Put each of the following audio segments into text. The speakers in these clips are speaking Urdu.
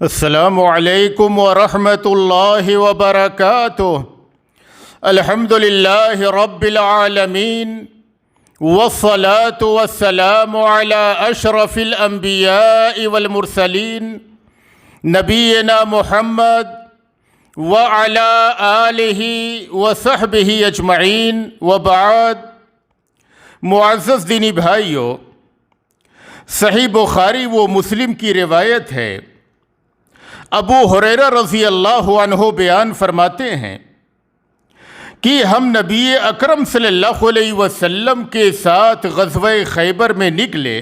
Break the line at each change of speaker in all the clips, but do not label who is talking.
السلام علیکم ورحمۃ اللہ وبرکاتہ۔ الحمد للہ رب العالمین والصلاة والسلام علی اشرف الانبیاء والمرسلین نبینا محمد وعلی آلہ وصحبہ اجمعین وبعد۔ معزز دینی بھائیو، صحیح بخاری و مسلم کی روایت ہے، ابو ہریرہ رضی اللہ عنہ بیان فرماتے ہیں کہ ہم نبی اکرم صلی اللہ علیہ وسلم کے ساتھ غزوہ خیبر میں نکلے۔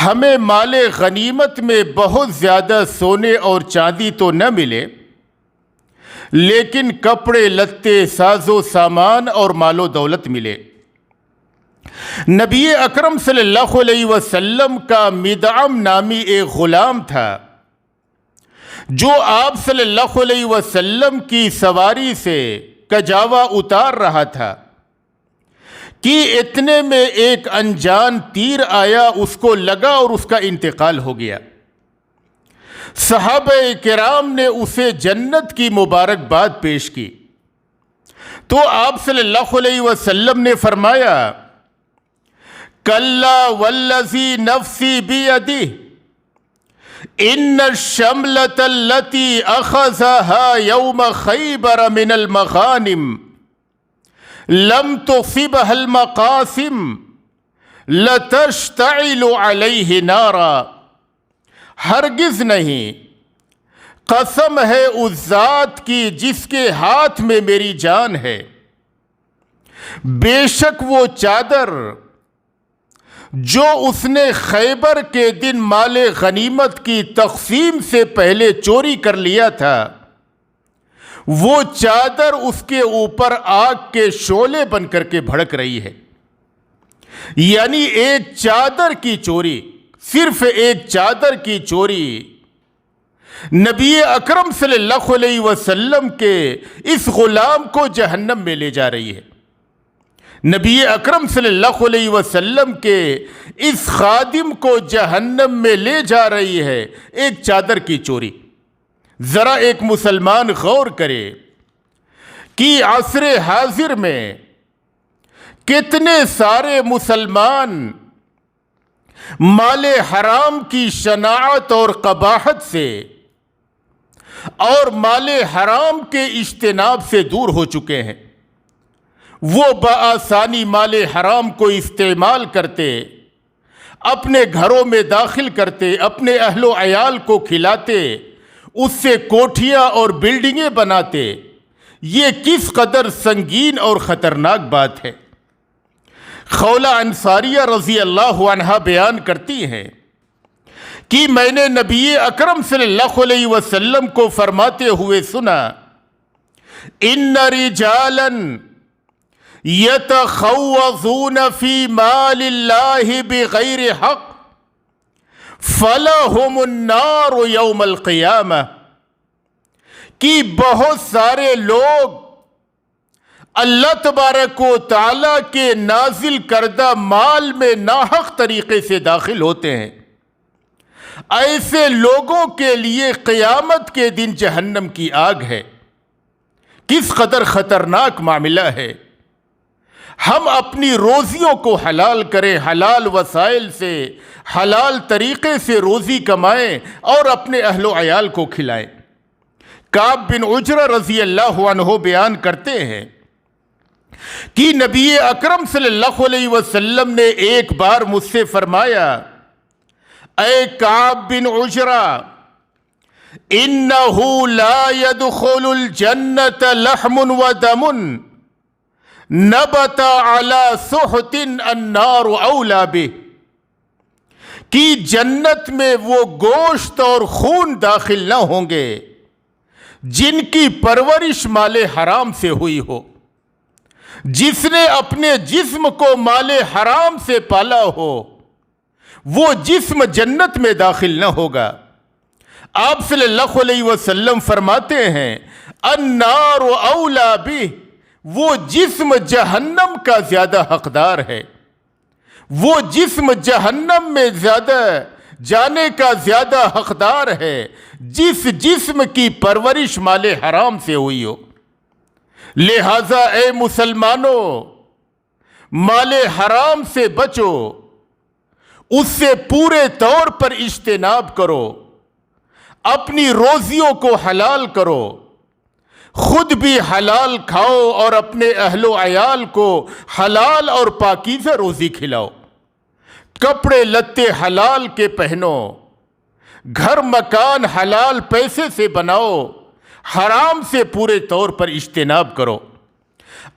ہمیں مال غنیمت میں بہت زیادہ سونے اور چاندی تو نہ ملے، لیکن کپڑے لتے، ساز و سامان اور مال و دولت ملے۔ نبی اکرم صلی اللہ علیہ وسلم کا مدعم نامی ایک غلام تھا جو آپ صلی اللہ علیہ وسلم کی سواری سے کجاوا اتار رہا تھا کہ اتنے میں ایک انجان تیر آیا، اس کو لگا اور اس کا انتقال ہو گیا۔ صحابہ کرام نے اسے جنت کی مبارکباد پیش کی تو آپ صلی اللہ علیہ وسلم نے فرمایا، کلا والذی نفسی بیدہ ان الشملۃ التي اخذها يوم خیبر من المغانم لم تصبها المقاسم لتشتعل علیہ نارا۔ ہرگز نہیں، قسم ہے اس ذات کی جس کے ہاتھ میں میری جان ہے، بے شک وہ چادر جو اس نے خیبر کے دن مال غنیمت کی تقسیم سے پہلے چوری کر لیا تھا، وہ چادر اس کے اوپر آگ کے شعلے بن کر کے بھڑک رہی ہے۔ یعنی ایک چادر کی چوری، صرف ایک چادر کی چوری نبی اکرم صلی اللہ علیہ وسلم کے اس غلام کو جہنم میں لے جا رہی ہے۔ نبی اکرم صلی اللہ علیہ وسلم کے اس خادم کو جہنم میں لے جا رہی ہے ایک چادر کی چوری۔ ذرا ایک مسلمان غور کرے کہ عصر حاضر میں کتنے سارے مسلمان مال حرام کی شناعت اور قباحت سے اور مال حرام کے اجتناب سے دور ہو چکے ہیں۔ وہ بآسانی مال حرام کو استعمال کرتے، اپنے گھروں میں داخل کرتے، اپنے اہل و عیال کو کھلاتے، اس سے کوٹھیاں اور بلڈنگیں بناتے۔ یہ کس قدر سنگین اور خطرناک بات ہے۔ خولہ انصاریہ رضی اللہ عنہا بیان کرتی ہیں کہ میں نے نبی اکرم صلی اللہ علیہ وسلم کو فرماتے ہوئے سنا، ان رجالا یتخوضون فی مال اللہ بغیر حق فلہم النار یوم القیامہ، کہ بہت سارے لوگ اللہ تبارک و تعالیٰ کے نازل کردہ مال میں ناحق طریقے سے داخل ہوتے ہیں۔ ایسے لوگوں کے لیے قیامت کے دن جہنم کی آگ ہے۔ کس قدر خطرناک معاملہ ہے۔ ہم اپنی روزیوں کو حلال کریں، حلال وسائل سے، حلال طریقے سے روزی کمائیں اور اپنے اہل و عیال کو کھلائیں۔ کعب بن عجرہ رضی اللہ عنہ بیان کرتے ہیں کہ نبی اکرم صلی اللہ علیہ وسلم نے ایک بار مجھ سے فرمایا، اے کعب بن عجرہ، انہ لا يدخل الجنۃ لحم ودم نبت علی سحت النار اولی بہ، کہ جنت میں وہ گوشت اور خون داخل نہ ہوں گے جن کی پرورش مال حرام سے ہوئی ہو۔ جس نے اپنے جسم کو مال حرام سے پالا ہو وہ جسم جنت میں داخل نہ ہوگا۔ آپ صلی اللہ علیہ وسلم فرماتے ہیں، النار اولی بہ، وہ جسم جہنم کا زیادہ حقدار ہے، وہ جسم جہنم میں زیادہ جانے کا زیادہ حقدار ہے جس جسم کی پرورش مال حرام سے ہوئی ہو۔ لہذا اے مسلمانوں، مال حرام سے بچو، اس سے پورے طور پر اجتناب کرو، اپنی روزیوں کو حلال کرو، خود بھی حلال کھاؤ اور اپنے اہل و عیال کو حلال اور پاکیزہ روزی کھلاؤ، کپڑے لتے حلال کے پہنو، گھر مکان حلال پیسے سے بناؤ، حرام سے پورے طور پر اجتناب کرو۔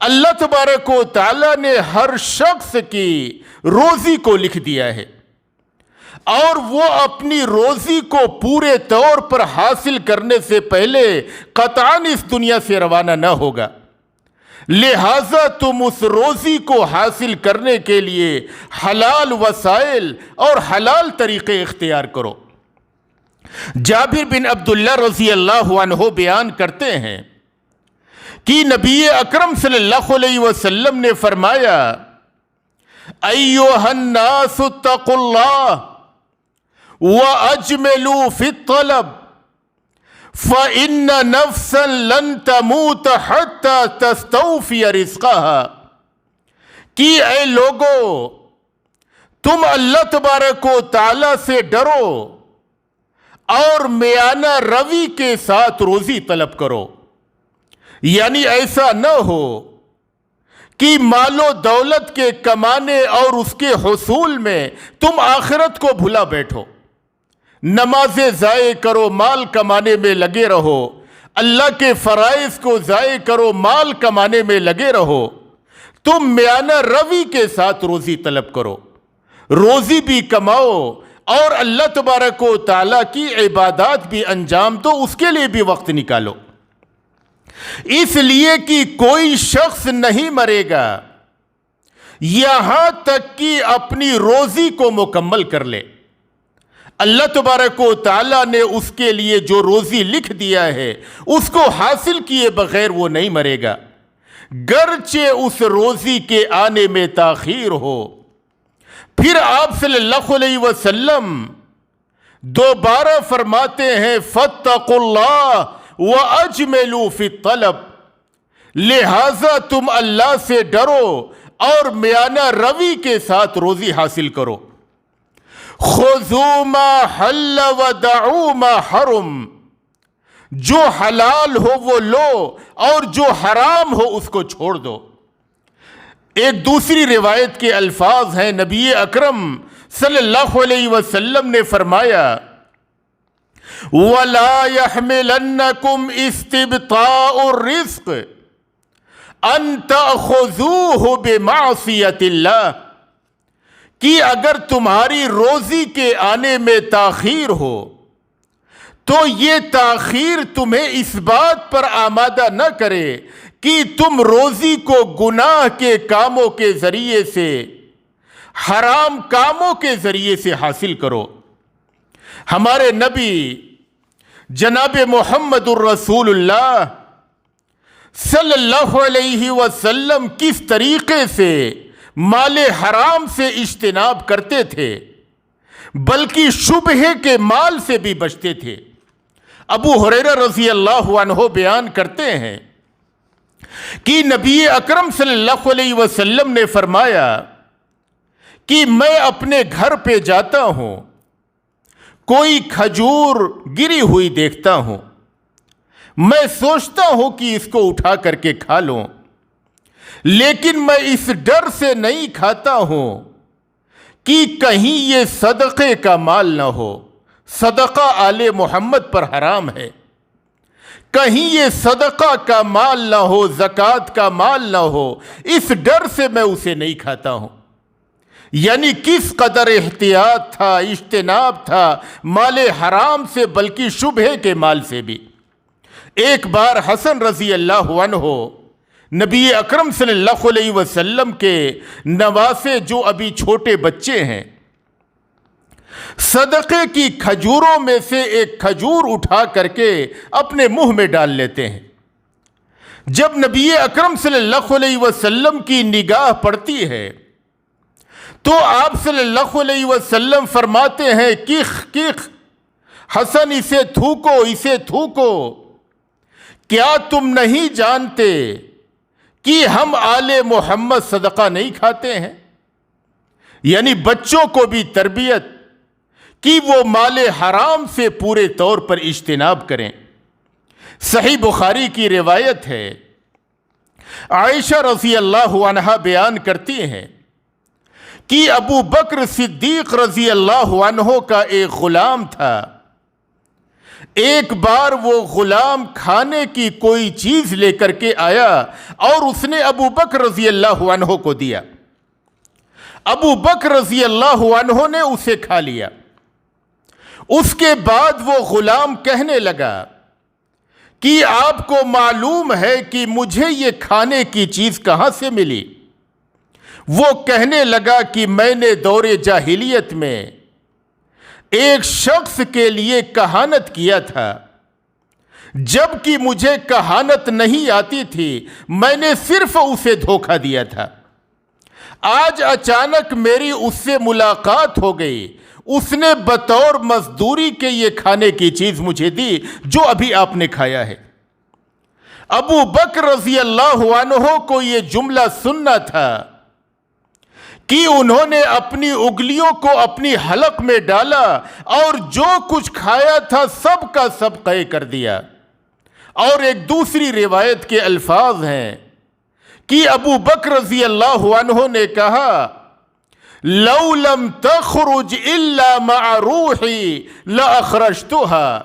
اللہ تبارک و تعالیٰ نے ہر شخص کی روزی کو لکھ دیا ہے اور وہ اپنی روزی کو پورے طور پر حاصل کرنے سے پہلے قطعاً اس دنیا سے روانہ نہ ہوگا۔ لہٰذا تم اس روزی کو حاصل کرنے کے لیے حلال وسائل اور حلال طریقے اختیار کرو۔ جابر بن عبداللہ رضی اللہ عنہ بیان کرتے ہیں کہ نبی اکرم صلی اللہ علیہ وسلم نے فرمایا، ایھا الناس اتقوا اللہ وَأَجْمِلُوا فِي الطَّلَبِ فَإِنَّ نَفْسًا لَن تَمُوتَ حَتَّى تَسْتَوْفِيَ رِزْقَهَا، کہ اے لوگو، تم اللہ تبارک و تعالیٰ سے ڈرو اور میانہ روی کے ساتھ روزی طلب کرو۔ یعنی ایسا نہ ہو کہ مال و دولت کے کمانے اور اس کے حصول میں تم آخرت کو بھلا بیٹھو، نمازیں ضائع کرو، مال کمانے میں لگے رہو، اللہ کے فرائض کو ضائع کرو، مال کمانے میں لگے رہو۔ تم میانہ روی کے ساتھ روزی طلب کرو، روزی بھی کماؤ اور اللہ تبارک و تعالیٰ کی عبادات بھی انجام دو، اس کے لیے بھی وقت نکالو، اس لیے کہ کوئی شخص نہیں مرے گا یہاں تک کہ اپنی روزی کو مکمل کر لے۔ اللہ تبارک و تعالیٰ نے اس کے لیے جو روزی لکھ دیا ہے اس کو حاصل کیے بغیر وہ نہیں مرے گا، گرچہ اس روزی کے آنے میں تاخیر ہو۔ پھر آپ صلی اللہ علیہ وسلم دوبارہ فرماتے ہیں، فَاتَّقُوا اللَّهَ وَأَجْمِلُوا فِي الطَّلَبِ، لہٰذا تم اللہ سے ڈرو اور میانہ روی کے ساتھ روزی حاصل کرو۔ خُذُوا مَا حَلَّ وَدَعُوا مَا حَرُمَ، جو حلال ہو وہ لو اور جو حرام ہو اس کو چھوڑ دو۔ ایک دوسری روایت کے الفاظ ہیں، نبی اکرم صلی اللہ علیہ وسلم نے فرمایا، وَلَا يَحْمِلَنَّكُمْ اسْتِبْطَاءُ الرِّزْقِ أَن تَأْخُذُوهُ بِمَعْصِيَةِ اللَّهِ، کہ اگر تمہاری روزی کے آنے میں تاخیر ہو تو یہ تاخیر تمہیں اس بات پر آمادہ نہ کرے کہ تم روزی کو گناہ کے کاموں کے ذریعے سے، حرام کاموں کے ذریعے سے حاصل کرو۔ ہمارے نبی جناب محمد الرسول اللہ صلی اللہ علیہ وسلم کس طریقے سے مال حرام سے اجتناب کرتے تھے، بلکہ شبہے کے مال سے بھی بچتے تھے۔ ابو ہریرہ رضی اللہ عنہ بیان کرتے ہیں کہ نبی اکرم صلی اللہ علیہ وسلم نے فرمایا کہ میں اپنے گھر پہ جاتا ہوں، کوئی کھجور گری ہوئی دیکھتا ہوں، میں سوچتا ہوں کہ اس کو اٹھا کر کے کھا لوں، لیکن میں اس ڈر سے نہیں کھاتا ہوں کہ کہیں یہ صدقے کا مال نہ ہو، صدقہ آل محمد پر حرام ہے، کہیں یہ صدقہ کا مال نہ ہو، زکوٰۃ کا مال نہ ہو، اس ڈر سے میں اسے نہیں کھاتا ہوں۔ یعنی کس قدر احتیاط تھا، اجتناب تھا مال حرام سے، بلکہ شبہے کے مال سے بھی۔ ایک بار حسن رضی اللہ عنہ نبی اکرم صلی اللہ علیہ وسلم کے نواسے جو ابھی چھوٹے بچے ہیں، صدقے کی کھجوروں میں سے ایک کھجور اٹھا کر کے اپنے منہ میں ڈال لیتے ہیں۔ جب نبی اکرم صلی اللہ علیہ وسلم کی نگاہ پڑتی ہے تو آپ صلی اللہ علیہ وسلم فرماتے ہیں کیخ کیخ، حسن اسے تھوکو اسے تھوکو، کیا تم نہیں جانتے کہ ہم آل محمد صدقہ نہیں کھاتے ہیں؟ یعنی بچوں کو بھی تربیت کہ وہ مال حرام سے پورے طور پر اجتناب کریں۔ صحیح بخاری کی روایت ہے، عائشہ رضی اللہ عنہا بیان کرتی ہیں کہ ابو بکر صدیق رضی اللہ عنہ کا ایک غلام تھا۔ ایک بار وہ غلام کھانے کی کوئی چیز لے کر کے آیا اور اس نے ابو بکر رضی اللہ عنہ کو دیا۔ ابو بکر رضی اللہ عنہ نے اسے کھا لیا۔ اس کے بعد وہ غلام کہنے لگا کہ آپ کو معلوم ہے کہ مجھے یہ کھانے کی چیز کہاں سے ملی؟ وہ کہنے لگا کہ میں نے دور جاہلیت میں ایک شخص کے لیے کہانت کیا تھا، جب کہ مجھے کہانت نہیں آتی تھی، میں نے صرف اسے دھوکہ دیا تھا۔ آج اچانک میری اس سے ملاقات ہو گئی، اس نے بطور مزدوری کے یہ کھانے کی چیز مجھے دی جو ابھی آپ نے کھایا ہے۔ ابو بکر رضی اللہ عنہ کو یہ جملہ سننا تھا کہ انہوں نے اپنی انگلیوں کو اپنی حلق میں ڈالا اور جو کچھ کھایا تھا سب کا سب قے کر دیا۔ اور ایک دوسری روایت کے الفاظ ہیں کہ ابو بکر رضی اللہ عنہ نے کہا، لَوْ لَمْ تَخْرُجْ إِلَّا مَعَ رُوحِي لَأَخْرَجْتُهَا،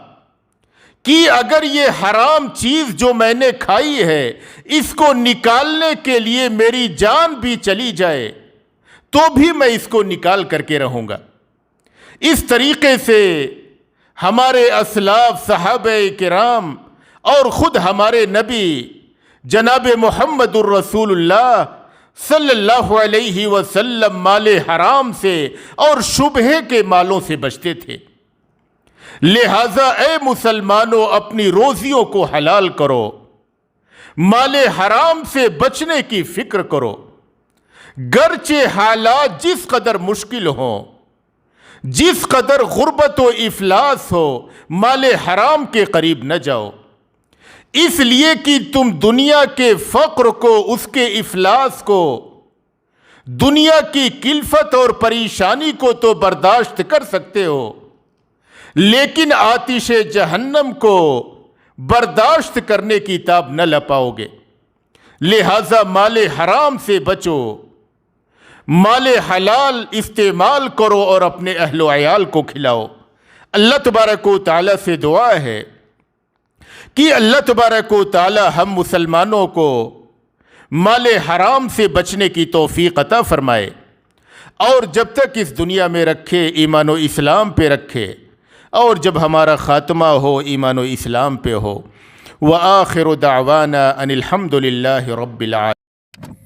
کہ اگر یہ حرام چیز جو میں نے کھائی ہے اس کو نکالنے کے لیے میری جان بھی چلی جائے تو بھی میں اس کو نکال کر کے رہوں گا۔ اس طریقے سے ہمارے اسلاف صحابہ کرام اور خود ہمارے نبی جناب محمد الرسول اللہ صلی اللہ علیہ وسلم مال حرام سے اور شبہے کے مالوں سے بچتے تھے۔ لہٰذا اے مسلمانوں، اپنی روزیوں کو حلال کرو، مال حرام سے بچنے کی فکر کرو۔ گرچہ حالات جس قدر مشکل ہوں، جس قدر غربت و افلاس ہو، مال حرام کے قریب نہ جاؤ، اس لیے کہ تم دنیا کے فقر کو، اس کے افلاس کو، دنیا کی کلفت اور پریشانی کو تو برداشت کر سکتے ہو، لیکن آتش جہنم کو برداشت کرنے کی تاب نہ لپاؤ گے۔ لہٰذا مال حرام سے بچو، مال حلال استعمال کرو اور اپنے اہل و عیال کو کھلاؤ۔ اللہ تبارک و تعالیٰ سے دعا ہے کہ اللہ تبارک و تعالیٰ ہم مسلمانوں کو مال حرام سے بچنے کی توفیق عطا فرمائے، اور جب تک اس دنیا میں رکھے ایمان و اسلام پہ رکھے، اور جب ہمارا خاتمہ ہو ایمان و اسلام پہ ہو۔ وآخر دعوانا ان الحمد للہ رب العالمین۔